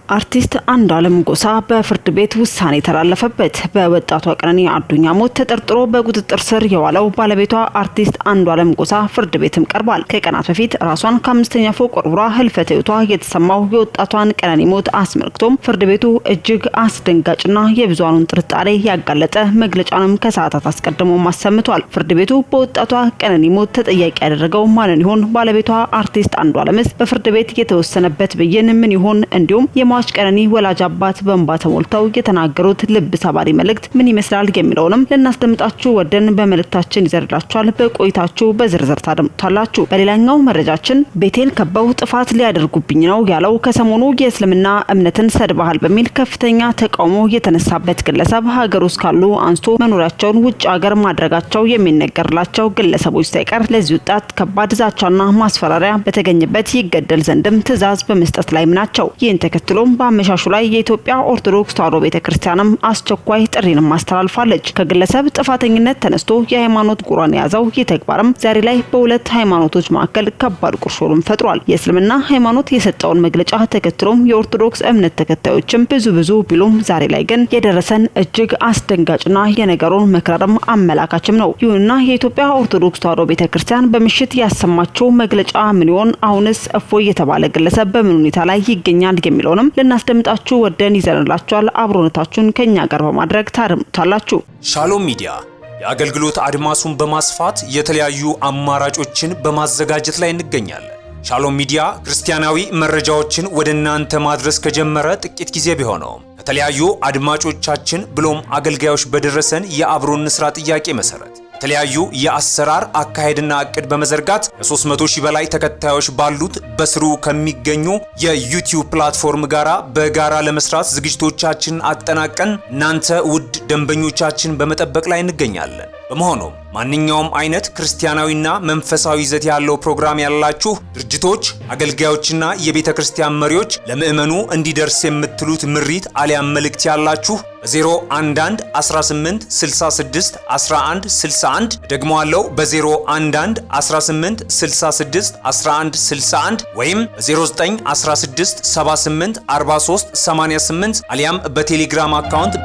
አርቲስት አንዱዓለም ጎሳ በፍርድ ቤት ውሳኔ ተላለፈበት። በወጣቷ ቀነኒ አዱኛ ሞት ተጠርጥሮ በቁጥጥር ስር የዋለው ባለቤቷ አርቲስት አንዱዓለም ጎሳ ፍርድ ቤትም ቀርቧል። ከቀናት በፊት ራሷን ከ5ኛ ፎቅ ወርውራ ህልፈተ ህይወቷ የተሰማው የወጣቷን ቀነኒ ሞት አስመልክቶም ፍርድ ቤቱ እጅግ አስደንጋጭና የብዙሃኑን ጥርጣሬ ያጋለጠ መግለጫንም ከሰዓታት አስቀድሞ ማሰምቷል። ፍርድ ቤቱ በወጣቷ ቀነኒ ሞት ተጠያቂ ያደረገው ማንን ይሆን? ባለቤቷ አርቲስት አንዱዓለምስ በፍርድ ቤት የተወሰነበት ብይን ምን ይሆን? እንዲሁም ሟች ቀነኒ ወላጅ አባት በእንባ ተሞልተው የተናገሩት ልብ ሰባሪ መልእክት ምን ይመስላል የሚለውንም ልናስደምጣችሁ ወደን በመልእክታችን ይዘርላችኋል። በቆይታችሁ በዝርዝር ታደምጡታላችሁ። በሌላኛው መረጃችን ቤቴን ከበው ጥፋት ሊያደርጉብኝ ነው ያለው ከሰሞኑ የእስልምና እምነትን ሰድባሃል በሚል ከፍተኛ ተቃውሞ የተነሳበት ግለሰብ ሀገር ውስጥ ካሉ አንስቶ መኖሪያቸውን ውጭ ሀገር ማድረጋቸው የሚነገርላቸው ግለሰቦች ሳይቀር ለዚህ ወጣት ከባድ ዛቻና ማስፈራሪያ በተገኘበት ይገደል ዘንድም ትዕዛዝ በመስጠት ላይ ናቸው። ይህን ተከትሎ በአመሻሹ ላይ የኢትዮጵያ ኦርቶዶክስ ተዋሕዶ ቤተክርስቲያንም አስቸኳይ ጥሪንም አስተላልፋለች። ከግለሰብ ጥፋተኝነት ተነስቶ የሃይማኖት ጉራን ያዘው የተግባርም ዛሬ ላይ በሁለት ሃይማኖቶች መካከል ከባድ ቁርሾም ፈጥሯል። የእስልምና ሃይማኖት የሰጠውን መግለጫ ተከትሎም የኦርቶዶክስ እምነት ተከታዮችም ብዙ ቢሉም ዛሬ ላይ ግን የደረሰን እጅግ አስደንጋጭና የነገሩን መክረርም አመላካችም ነው። ይሁንና የኢትዮጵያ ኦርቶዶክስ ተዋሕዶ ቤተክርስቲያን በምሽት ያሰማቸው መግለጫ ምን ይሆን? አሁንስ እፎይ የተባለ ግለሰብ በምን ሁኔታ ላይ ይገኛል የሚለውንም ልናስደምጣችሁ ወደን ይዘንላችኋል። አብሮነታችሁን ከኛ ጋር በማድረግ ታደምጡታላችሁ። ሻሎም ሚዲያ የአገልግሎት አድማሱን በማስፋት የተለያዩ አማራጮችን በማዘጋጀት ላይ እንገኛለን። ሻሎም ሚዲያ ክርስቲያናዊ መረጃዎችን ወደ እናንተ ማድረስ ከጀመረ ጥቂት ጊዜ ቢሆነውም ከተለያዩ አድማጮቻችን ብሎም አገልጋዮች በደረሰን የአብሮነት ስራ ጥያቄ መሰረት የተለያዩ የአሰራር አካሄድና እቅድ በመዘርጋት ከ300 ሺህ በላይ ተከታዮች ባሉት በስሩ ከሚገኙ የዩቲዩብ ፕላትፎርም ጋራ በጋራ ለመስራት ዝግጅቶቻችን አጠናቀን እናንተ ውድ ደንበኞቻችን በመጠበቅ ላይ እንገኛለን። በመሆኑም ማንኛውም አይነት ክርስቲያናዊና መንፈሳዊ ይዘት ያለው ፕሮግራም ያላችሁ ድርጅቶች፣ አገልጋዮችና የቤተ ክርስቲያን መሪዎች ለምእመኑ እንዲደርስ የምትሉት ምሪት አሊያም መልእክት ያላችሁ በ011 18 66 11 61 ደግሞ አለው በ011 18 66 11 61 ወይም በ09 16 78 43 88 አሊያም በቴሌግራም አካውንት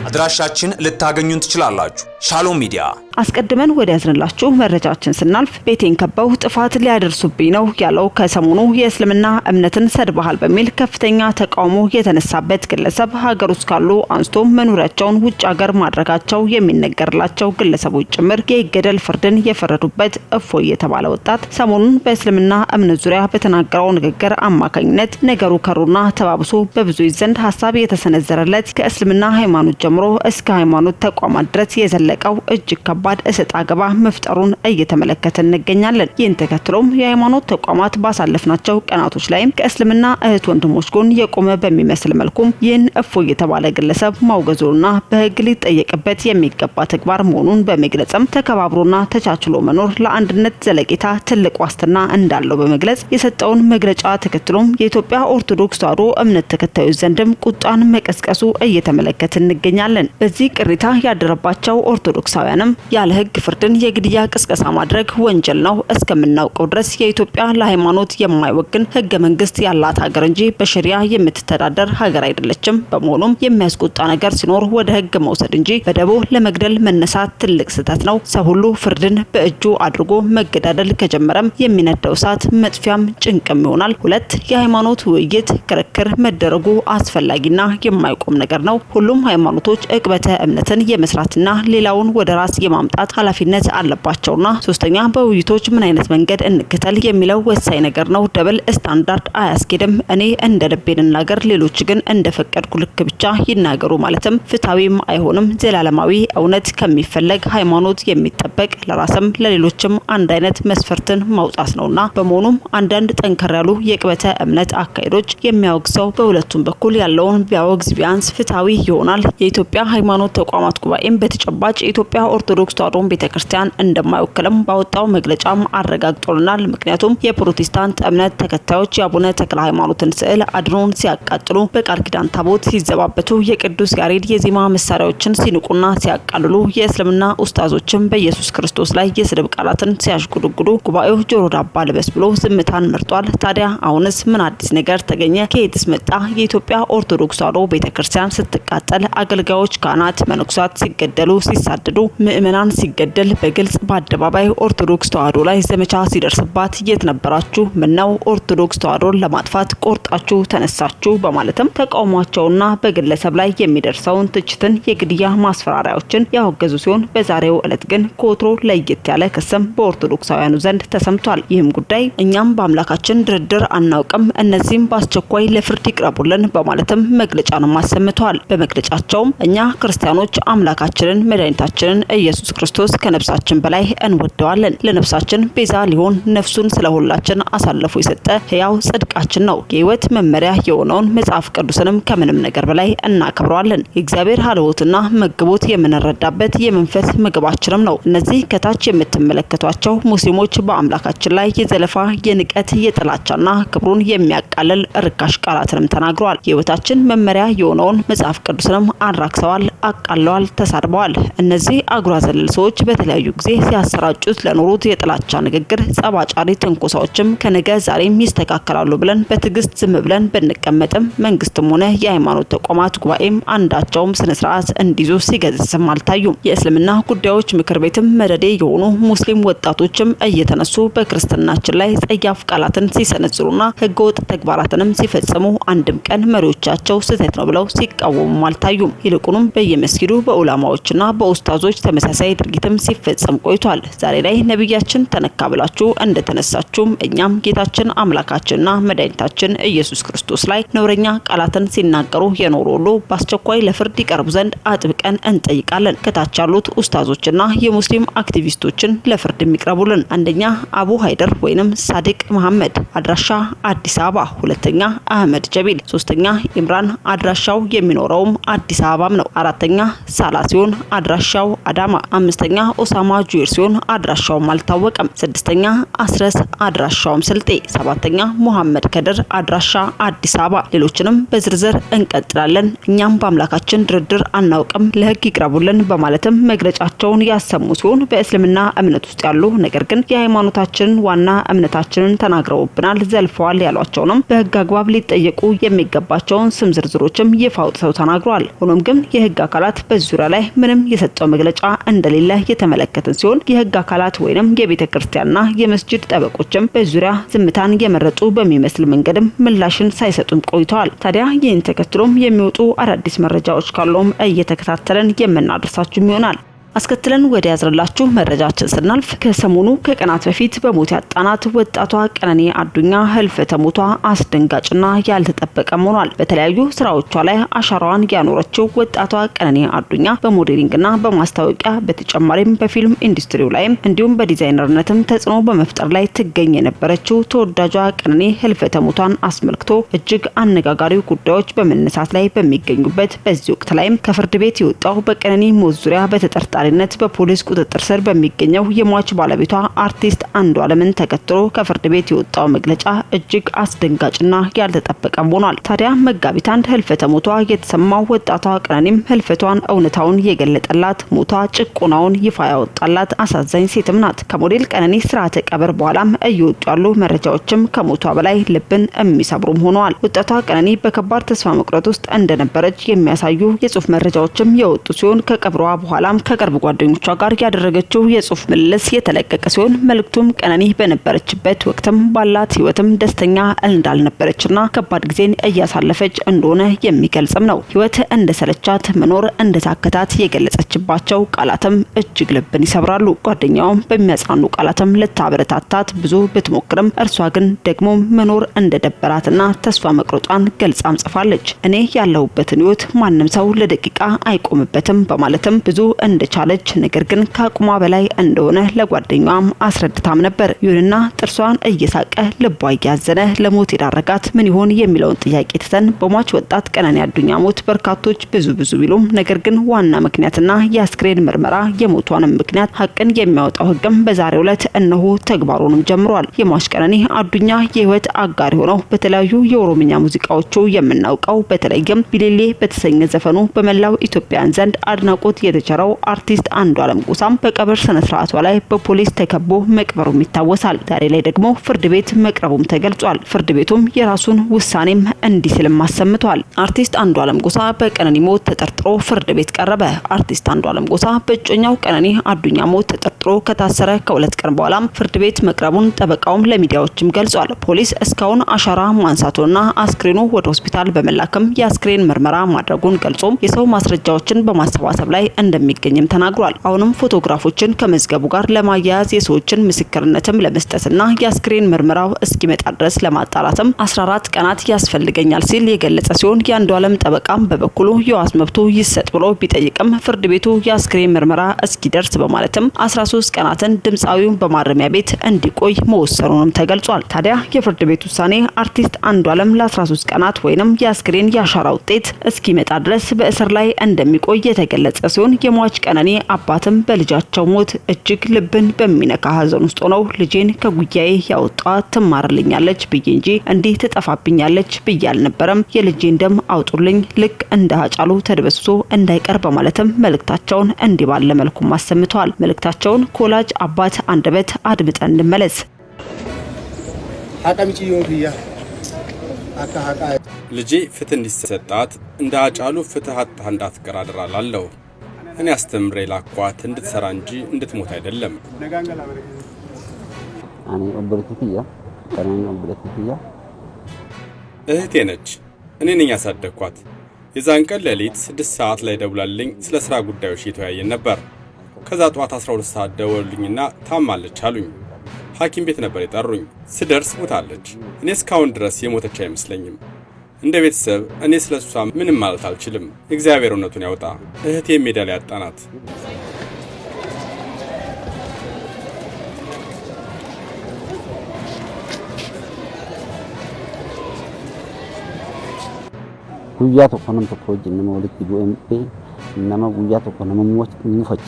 አድራሻችን ልታገኙን ትችላላችሁ። ሻሎም ሚዲያ። አስቀድመን ወደ ያዝንላችሁ መረጃችን ስናልፍ ቤቴን ከበው ጥፋት ሊያደርሱብኝ ነው ያለው ከሰሞኑ የእስልምና እምነትን ሰድባሃል በሚል ከፍተኛ ተቃውሞ የተነሳበት ግለሰብ ሀገር ውስጥ ካሉ አንስቶ መኖሪያቸውን ውጭ ሀገር ማድረጋቸው የሚነገርላቸው ግለሰቦች ጭምር የይገደል ፍርድን የፈረዱበት እፎይ የተባለ ወጣት ሰሞኑን በእስልምና እምነት ዙሪያ በተናገረው ንግግር አማካኝነት ነገሩ ከሩና ተባብሶ በብዙዎች ዘንድ ሀሳብ የተሰነዘረለት ከእስልምና ሃይማኖት ጀምሮ እስከ ሃይማኖት ተቋማት ድረስ የዘለቀው እጅግ ከባድ እሰጥ አገባ መፍጠሩን እየተመለከትን እንገኛለን። ይህን ተከትሎም የሃይማኖት ተቋማት ባሳለፍናቸው ቀናቶች ላይም ከእስልምና እህት ወንድሞች ጎን የቆመ በሚመስል መልኩም ይህን እፎይ የተባለ ግለሰብ ማውገዙና በሕግ ሊጠየቅበት የሚገባ ተግባር መሆኑን በመግለጽም ተከባብሮና ተቻችሎ መኖር ለአንድነት ዘለቄታ ትልቅ ዋስትና እንዳለው በመግለጽ የሰጠውን መግለጫ ተከትሎም የኢትዮጵያ ኦርቶዶክስ ተዋሕዶ እምነት ተከታዮች ዘንድም ቁጣን መቀስቀሱ እየተመለከትን እንገኛለን። በዚህ ቅሬታ ያደረባቸው ኦርቶዶክሳውያንም ያለ ሕግ ፍርድን የግድያ ቅስቀሳ ማድረግ ወንጀል ነው። እስከምናውቀው ድረስ የኢትዮጵያ ለሃይማኖት የማይወግን ሕገ መንግስት ያላት ሀገር እንጂ በሸሪያ የምትተዳደር ሀገር አይደለችም። በመሆኑም የሚያስቆጣ ነገር ሲኖር ወደ ሕግ መውሰድ እንጂ በደቦ ለመግደል መነሳት ትልቅ ስህተት ነው። ሰው ሁሉ ፍርድን በእጁ አድርጎ መገዳደል ከጀመረም የሚነደው እሳት መጥፊያም ጭንቅም ይሆናል። 2 የሃይማኖት ውይይት ክርክር መደረጉ አስፈላጊና የማይቆም ነገር ነው። ሁሉም ሃይማኖቶች ዕቅበተ እምነትን የመስራትና ሌላውን ወደ ራስ የማምጣት ኃላፊነት አለባቸውና 3ኛ በውይይቶች ምን አይነት መንገድ እንከተል የሚለው ወሳኝ ነገር ነው። ደብል ስታንዳርድ አያስኬድም። እኔ እንደ ልቤ ልናገር፣ ሌሎች ግን እንደፈቀድኩ ልክ ብቻ ይናገሩ ማለትም ፍትሃዊም አይሆንም። ዘላለማዊ እውነት ከሚፈለግ ሃይማኖት የሚጠበቅ ለራስም ለሌሎችም አንድ አይነት መስፈርትን ማውጣት ነውና በመሆኑም አንዳንድ ጠንከር ያሉ የዕቅበተ እምነት አካሄዶች የሚያወግዘው በሁለቱም በኩል ያለውን ቢያወግዝ ቢያንስ ፍትሃዊ ይሆናል። የኢትዮጵያ ሃይማኖት ተቋማት ጉባኤም በተጨባጭ የኢትዮጵያ ኦርቶዶክስ ኦርቶዶክስ ተዋሕዶ ቤተክርስቲያን እንደማይወክልም ባወጣው መግለጫም አረጋግጦልናል። ምክንያቱም የፕሮቴስታንት እምነት ተከታዮች የአቡነ ተክለ ሃይማኖትን ስዕል አድኖን ሲያቃጥሉ፣ በቃል ኪዳን ታቦት ሲዘባበቱ፣ የቅዱስ ያሬድ የዜማ መሳሪያዎችን ሲንቁና ሲያቃልሉ፣ የእስልምና ኡስታዞችም በኢየሱስ ክርስቶስ ላይ የስድብ ቃላትን ሲያሽጉድጉዱ ጉባኤው ጆሮ ዳባ ልበስ ብሎ ዝምታን መርጧል። ታዲያ አሁንስ ምን አዲስ ነገር ተገኘ? ከየትስ መጣ? የኢትዮጵያ ኦርቶዶክስ ተዋሕዶ ቤተክርስቲያን ስትቃጠል፣ አገልጋዮች፣ ካህናት፣ መነኩሳት ሲገደሉ፣ ሲሳደዱ፣ ምእመናን ሲገደል፣ በግልጽ በአደባባይ ኦርቶዶክስ ተዋሕዶ ላይ ዘመቻ ሲደርስባት የት ነበራችሁ? ምነው ኦርቶዶክስ ተዋሕዶን ለማጥፋት ቆርጣችሁ ተነሳችሁ? በማለትም ተቃውሟቸውና በግለሰብ ላይ የሚደርሰውን ትችትን፣ የግድያ ማስፈራሪያዎችን ያወገዙ ሲሆን በዛሬው ዕለት ግን ከወትሮ ለየት ያለ ክስም በኦርቶዶክሳውያኑ ዘንድ ተሰምቷል። ይህም ጉዳይ እኛም በአምላካችን ድርድር አናውቅም፣ እነዚህም በአስቸኳይ ለፍርድ ይቅረቡልን በማለትም መግለጫንም አሰምተዋል። በመግለጫቸውም እኛ ክርስቲያኖች አምላካችንን መድኃኒታችንን ኢየሱስ ክርስቶስ ከነፍሳችን በላይ እንወደዋለን። ለነፍሳችን ቤዛ ሊሆን ነፍሱን ስለሁላችን አሳልፎ የሰጠ ሕያው ጽድቃችን ነው። የሕይወት መመሪያ የሆነውን መጽሐፍ ቅዱስንም ከምንም ነገር በላይ እናከብረዋለን። የእግዚአብሔር ሀልዎትና መግቦት የምንረዳበት የመንፈስ ምግባችንም ነው። እነዚህ ከታች የምትመለከቷቸው ሙስሊሞች በአምላካችን ላይ የዘለፋ፣ የንቀት፣ የጥላቻና ክብሩን የሚያቃልል ርካሽ ቃላትንም ተናግረዋል። የሕይወታችን መመሪያ የሆነውን መጽሐፍ ቅዱስንም አራክሰዋል፣ አቃለዋል፣ ተሳድበዋል። እነዚህ አጉራ ዘለል ሰዎች በተለያዩ ጊዜ ሲያሰራጩት ለኖሩት የጥላቻ ንግግር፣ ጸባጫሪ ትንኮሳዎችም ከነገ ዛሬም ይስተካከላሉ ብለን በትዕግስት ዝም ብለን ብንቀመጥም መንግስትም ሆነ የሃይማኖት ተቋማት ጉባኤም አንዳቸውም ስነ ስርዓት እንዲይዙ ሲገዝስም አልታዩም። የእስልምና ጉዳዮች ምክር ቤትም መደዴ የሆኑ ሙስሊም ወጣቶችም እየተነሱ በክርስትናችን ላይ ጸያፍ ቃላትን ሲሰነዝሩና ህገወጥ ተግባራትንም ሲፈጽሙ አንድም ቀን መሪዎቻቸው ስህተት ነው ብለው ሲቃወሙ አልታዩም። ይልቁንም በየመስጊዱ በኡላማዎችና በኡስታዞች ተመሳሳይ ድርጊትም ሲፈጸም ቆይቷል። ዛሬ ላይ ነብያችን ተነካ ብላችሁ እንደተነሳችሁም እኛም ጌታችን አምላካችንና መድኃኒታችን ኢየሱስ ክርስቶስ ላይ ነውረኛ ቃላትን ሲናገሩ የኖሩ ሁሉ በአስቸኳይ ለፍርድ ይቀርቡ ዘንድ አጥብቀን እንጠይቃለን። ከታች ያሉት ኡስታዞችና የሙስሊም አክቲቪስቶችን ለፍርድ የሚቀርቡልን። አንደኛ አቡ ሃይደር ወይንም ሳዲቅ መሐመድ አድራሻ አዲስ አበባ፣ ሁለተኛ አህመድ ጀቢል፣ ሶስተኛ ኢምራን አድራሻው የሚኖረውም አዲስ አበባም ነው። አራተኛ ሳላ ሲሆን አድራሻው አዳማ፣ አምስተኛ ኦሳማ ጁር ሲሆን አድራሻውም አልታወቀም፣ ስድስተኛ አስረስ አድራሻውም ስልጤ፣ ሰባተኛ ሙሐመድ ከድር አድራሻ አዲስ አበባ። ሌሎችንም በዝርዝር እንቀጥላለን። እኛም በአምላካችን ድርድር አናውቅም፣ ለህግ ይቅረቡልን በማለትም መግለጫቸውን ያሰሙ ሲሆን በእስልምና እምነት ውስጥ ያሉ ነገር ግን የሃይማኖታችንን ዋና እምነታችንን ተናግረውብናል፣ ዘልፈዋል ያሏቸውንም በህግ አግባብ ሊጠየቁ የሚገባቸውን ስም ዝርዝሮችም ይፋ አውጥተው ተናግረዋል። ሆኖም ግን የህግ አካላት በዚህ ዙሪያ ላይ ምንም የሰጠው መግለጫ እንደሌለ የተመለከትን ሲሆን የህግ አካላት ወይንም የቤተ ክርስቲያንና የመስጂድ ጠበቆችም በዙሪያ ዝምታን የመረጡ በሚመስል መንገድም ምላሽን ሳይሰጡም ቆይተዋል። ታዲያ ይህን ተከትሎም የሚወጡ አዳዲስ መረጃዎች ካሉም እየተከታተለን የምናደርሳችሁ ይሆናል። አስከትለን ወደ ያዝረላችሁ መረጃችን ስናልፍ ከሰሞኑ ከቀናት በፊት በሞት ያጣናት ወጣቷ ቀነኒ አዱኛ ህልፈተ ሞቷ አስደንጋጭና ያልተጠበቀ ሆኗል። በተለያዩ ስራዎቿ ላይ አሻራዋን ያኖረችው ወጣቷ ቀነኒ አዱኛ በሞዴሊንግና በማስታወቂያ በተጨማሪም በፊልም ኢንዱስትሪው ላይም እንዲሁም በዲዛይነርነትም ተጽዕኖ በመፍጠር ላይ ትገኝ የነበረችው ተወዳጇ ቀነኒ ህልፈተ ሞቷን አስመልክቶ እጅግ አነጋጋሪ ጉዳዮች በመነሳት ላይ በሚገኙበት በዚህ ወቅት ላይም ከፍርድ ቤት የወጣው በቀነኒ ሞት ዙሪያ በተጠርጣሪ በፖሊስ ቁጥጥር ስር በሚገኘው የሟች ባለቤቷ አርቲስት አንዷለምን ተከትሎ ከፍርድ ቤት የወጣው መግለጫ እጅግ አስደንጋጭና ያልተጠበቀ ሆኗል። ታዲያ መጋቢት አንድ ህልፈተ ሞቷ የተሰማው ወጣቷ ቀነኒም ህልፈቷን እውነታውን የገለጠላት ሞቷ ጭቆናውን ይፋ ያወጣላት አሳዛኝ ሴትም ናት። ከሞዴል ቀነኒ ስርዓተ ቀብር በኋላም እየወጡ ያሉ መረጃዎችም ከሞቷ በላይ ልብን የሚሰብሩም ሆነዋል። ወጣቷ ቀነኒ በከባድ ተስፋ መቁረጥ ውስጥ እንደነበረች የሚያሳዩ የጽሁፍ መረጃዎችም የወጡ ሲሆን ከቀብሯ በኋላም ከቅርብ ጓደኞቿ ጋር ያደረገችው የጽሁፍ ምልልስ የተለቀቀ ሲሆን መልእክቱም ቀነኒ በነበረችበት ወቅትም ባላት ህይወትም ደስተኛ እንዳልነበረችና ከባድ ጊዜን እያሳለፈች እንደሆነ የሚገልጽም ነው። ህይወት እንደሰለቻት መኖር እንደታከታት የገለጸችባቸው ቃላትም እጅግ ልብን ይሰብራሉ። ጓደኛውም በሚያጽናኑ ቃላትም ልታበረታታት ብዙ ብትሞክርም እርሷ ግን ደግሞ መኖር እንደደበራትና ተስፋ መቁረጧን ገልጻም ጽፋለች። እኔ ያለሁበትን ህይወት ማንም ሰው ለደቂቃ አይቆምበትም በማለትም ብዙ እንደቻለ እንደቻለች ነገር ግን ከአቅሟ በላይ እንደሆነ ለጓደኛዋም አስረድታም ነበር። ይሁንና ጥርሷን እየሳቀ ልቧ እያዘነ ለሞት የዳረጋት ምን ይሆን የሚለውን ጥያቄ ትተን በሟች ወጣት ቀነኒ አዱኛ ሞት በርካቶች ብዙ ቢሉም ነገር ግን ዋና ምክንያትና የአስክሬን ምርመራ የሞቷንም ምክንያት ሀቅን የሚያወጣው ህግም በዛሬው ዕለት እነሆ ተግባሩንም ጀምሯል። የሟች ቀነኒ አዱኛ የህይወት አጋር ሆነው በተለያዩ የኦሮምኛ ሙዚቃዎቹ የምናውቀው በተለይም ቢሌሌ በተሰኘ ዘፈኑ በመላው ኢትዮጵያን ዘንድ አድናቆት የተቸረው አርቲስት አንዱዓለም ጎሳም በቀብር ስነ ስርዓቷ ላይ በፖሊስ ተከቦ መቅበሩም ይታወሳል። ዛሬ ላይ ደግሞ ፍርድ ቤት መቅረቡም ተገልጿል። ፍርድ ቤቱም የራሱን ውሳኔም እንዲህ ሲልም አሰምቷል። አርቲስት አንዱዓለም ጎሳ በቀነኒ ሞት ተጠርጥሮ ፍርድ ቤት ቀረበ። አርቲስት አንዱዓለም ጎሳ በእጮኛው ቀነኒ አዱኛ ሞት ተጠርጥሮ ከታሰረ ከሁለት ቀን በኋላም ፍርድ ቤት መቅረቡን ጠበቃውም ለሚዲያዎችም ገልጿል። ፖሊስ እስካሁን አሻራ ማንሳቱና አስክሬኑ ወደ ሆስፒታል በመላክም የአስክሬን ምርመራ ማድረጉን ገልጾም የሰው ማስረጃዎችን በማሰባሰብ ላይ እንደሚገኝም ተናግሯል። አሁንም ፎቶግራፎችን ከመዝገቡ ጋር ለማያያዝ የሰዎችን ምስክርነትም ለመስጠትና የአስክሬን ምርመራው እስኪመጣ ድረስ ለማጣራትም 14 ቀናት ያስፈልገኛል ሲል የገለጸ ሲሆን የአንዱዓለም ጠበቃም በበኩሉ የዋስ መብቱ ይሰጥ ብሎ ቢጠይቅም ፍርድ ቤቱ የአስክሬን ምርመራ እስኪደርስ በማለትም 13 ቀናትን ድምጻዊው በማረሚያ ቤት እንዲቆይ መወሰኑንም ተገልጿል። ታዲያ የፍርድ ቤት ውሳኔ አርቲስት አንዱዓለም ለ13 ቀናት ወይንም የአስክሬን ያሻራ ውጤት እስኪመጣ ድረስ በእስር ላይ እንደሚቆይ የተገለጸ ሲሆን የሟች ቀነኒ አባትም በልጃቸው ሞት እጅግ ልብን በሚነካ ሀዘን ውስጥ ሆነው ልጄን ከጉያዬ ያወጣት ትማርልኛለች ብዬ እንጂ እንዲህ ትጠፋብኛለች ብዬ አልነበረም። የልጄን ደም አውጡልኝ ልክ እንደ ሀጫሉ ተድበስብሶ እንዳይቀር በማለትም መልእክታቸውን እንዲህ ባለ መልኩ አሰምተዋል። መልእክታቸውን ከወላጅ አባት አንደበት አድምጠን እንመለስ። ልጄ ፍትህ እንዲሰጣት እንደ ሀጫሉ ፍትህ አጥታ እንዳትቀር አደራላለሁ። እኔ አስተምሬ ላኳት እንድትሰራ እንጂ እንድትሞት አይደለም። እህቴ ነች። እኔ ነኝ ያሳደግኳት። የዛን ቀን ሌሊት 6 ሰዓት ላይ ደውላልኝ ስለ ስራ ጉዳዮች እየተወያየን ነበር። ከዛ ጧት 12 ሰዓት ደወሉልኝና ታማለች አሉኝ። ሐኪም ቤት ነበር የጠሩኝ። ስደርስ ሞታለች። እኔ እስካሁን ድረስ የሞተች አይመስለኝም። እንደ ቤተሰብ እኔ ስለሷ ምንም ማለት አልችልም። እግዚአብሔር እውነቱን ያውጣ። እህቴ ሜዳ ላይ ያጣናት። ጉያ ተቆንም ተቆጅ ነው ወልክ ዱኤምፒ እናማ ጉያ ተቆንም ሞት ሙፈቺ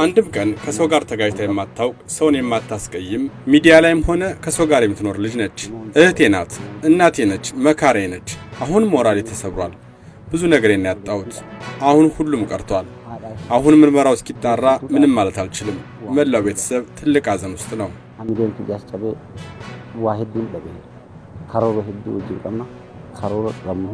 አንድም ቀን ከሰው ጋር ተጋጭታ የማታውቅ ሰውን የማታስቀይም ሚዲያ ላይም ሆነ ከሰው ጋር የምትኖር ልጅ ነች። እህቴ ናት፣ እናቴ ነች፣ መካሬ ነች። አሁን ሞራሌ ተሰብሯል። ብዙ ነገሬን ያጣሁት። አሁን ሁሉም ቀርቷል። አሁን ምርመራው እስኪጣራ ምንም ማለት አልችልም። መላው ቤተሰብ ትልቅ ሀዘን ውስጥ ነው። አሚደንቱ ያስጨበ ዋሂዱን ደበ ካሮሮ ሂዱ ወጅንቀማ ካሮሮ ረሙሁ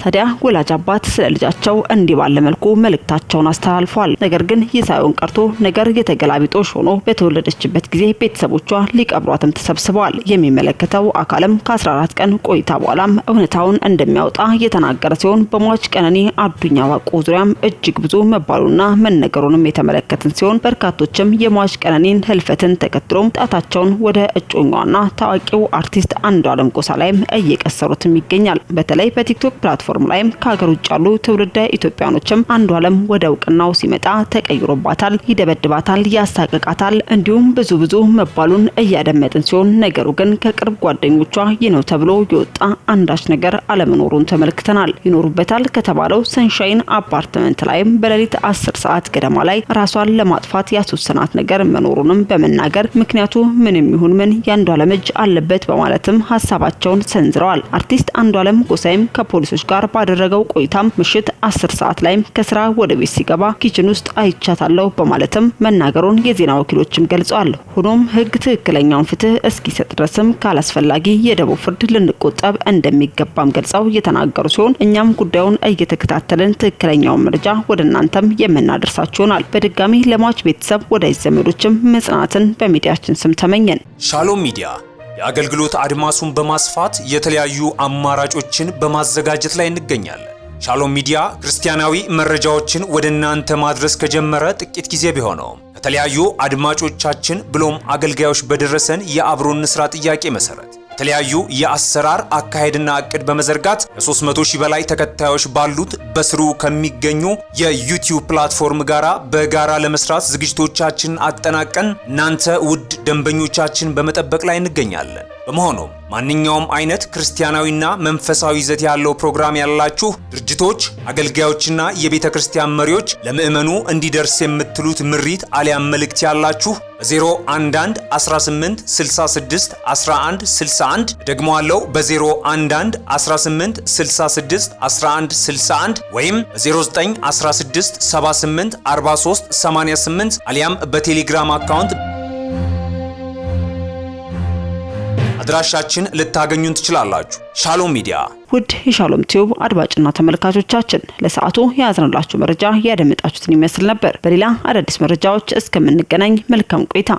ታዲያ ወላጅ አባት ስለ ልጃቸው እንዲህ ባለ መልኩ መልእክታቸውን አስተላልፈዋል። ነገር ግን ይህ ሳይሆን ቀርቶ ነገር የተገላቢጦሽ ሆኖ በተወለደችበት ጊዜ ቤተሰቦቿ ሊቀብሯትም ተሰብስበዋል። የሚመለከተው አካልም ከ14 ቀን ቆይታ በኋላም እውነታውን እንደሚያወጣ የተናገረ ሲሆን በሟች ቀነኒ አዱኛ ዋቆ ዙሪያም እጅግ ብዙ መባሉና መነገሩንም የተመለከትን ሲሆን በርካቶችም የሟች ቀነኒን ህልፈትን ተከትሎም ጣታቸውን ወደ እጮኛዋና ታዋቂው አርቲስት አንዱዓለም ጎሳ ላይም እየቀሰሩትም ይገኛል። በተለይ በቲክቶክ ፕላትፎርም ላይም ከሀገር ውጭ ያሉ ትውልደ ኢትዮጵያኖችም አንዱዓለም ወደ እውቅናው ሲመጣ ተቀይሮባታል፣ ይደበድባታል፣ ያሳቅቃታል እንዲሁም ብዙ መባሉን እያደመጥን ሲሆን ነገሩ ግን ከቅርብ ጓደኞቿ ይህ ነው ተብሎ የወጣ አንዳች ነገር አለመኖሩን ተመልክተናል። ይኖሩበታል ከተባለው ሰንሻይን አፓርትመንት ላይም በሌሊት 10 ሰዓት ገደማ ላይ ራሷን ለማጥፋት ያስወሰናት ነገር መኖሩንም በመናገር ምክንያቱ ምንም ይሁን ምን የአንዱዓለም እጅ አለበት በማለትም ሀሳባቸውን ሰንዝረዋል። አርቲስት አንዱዓለም ጎሳይም ከፖሊሶች ጋር ባደረገው ቆይታም ምሽት 10 ሰዓት ላይም ከስራ ወደ ቤት ሲገባ ኪችን ውስጥ አይቻታለሁ በማለትም መናገሩን የዜና ወኪሎችም ገልጸዋል። ሆኖም ህግ ትክክለኛውን ፍትህ እስኪሰጥ ድረስም ካላስፈላጊ የደቦ ፍርድ ልንቆጠብ እንደሚገባም ገልጸው የተናገሩ ሲሆን እኛም ጉዳዩን እየተከታተልን ትክክለኛውን መረጃ ወደ እናንተም የምናደርሳችሁ ይሆናል። በድጋሚ ለሟች ቤተሰብ ወዳጅ ዘመዶችም መጽናናትን በሚዲያችን ስም ተመኘን። ሻሎም ሚዲያ የአገልግሎት አድማሱን በማስፋት የተለያዩ አማራጮችን በማዘጋጀት ላይ እንገኛለን። ሻሎም ሚዲያ ክርስቲያናዊ መረጃዎችን ወደ እናንተ ማድረስ ከጀመረ ጥቂት ጊዜ ቢሆነውም በተለያዩ አድማጮቻችን ብሎም አገልጋዮች በደረሰን የአብሮን እንስራ ጥያቄ መሰረት የተለያዩ የአሰራር አካሄድና እቅድ በመዘርጋት ከ300 ሺህ በላይ ተከታዮች ባሉት በስሩ ከሚገኙ የዩቲዩብ ፕላትፎርም ጋራ በጋራ ለመስራት ዝግጅቶቻችንን አጠናቀን እናንተ ውድ ደንበኞቻችን በመጠበቅ ላይ እንገኛለን። በመሆኑም ማንኛውም አይነት ክርስቲያናዊና መንፈሳዊ ይዘት ያለው ፕሮግራም ያላችሁ ድርጅቶች፣ አገልጋዮችና የቤተ ክርስቲያን መሪዎች ለምእመኑ እንዲደርስ የምትሉት ምሪት አሊያም መልእክት ያላችሁ በ011 18 66 11 61 ደግሞ አለው በ011 18 66 11 61 ወይም በ0916 78 43 88 አሊያም በቴሌግራም አካውንት አድራሻችን ልታገኙን ትችላላችሁ። ሻሎም ሚዲያ። ውድ የሻሎም ቲዩብ አድማጭና ተመልካቾቻችን ለሰዓቱ ያዝነላችሁ መረጃ ያደመጣችሁትን ይመስል ነበር። በሌላ አዳዲስ መረጃዎች እስከምንገናኝ መልካም ቆይታ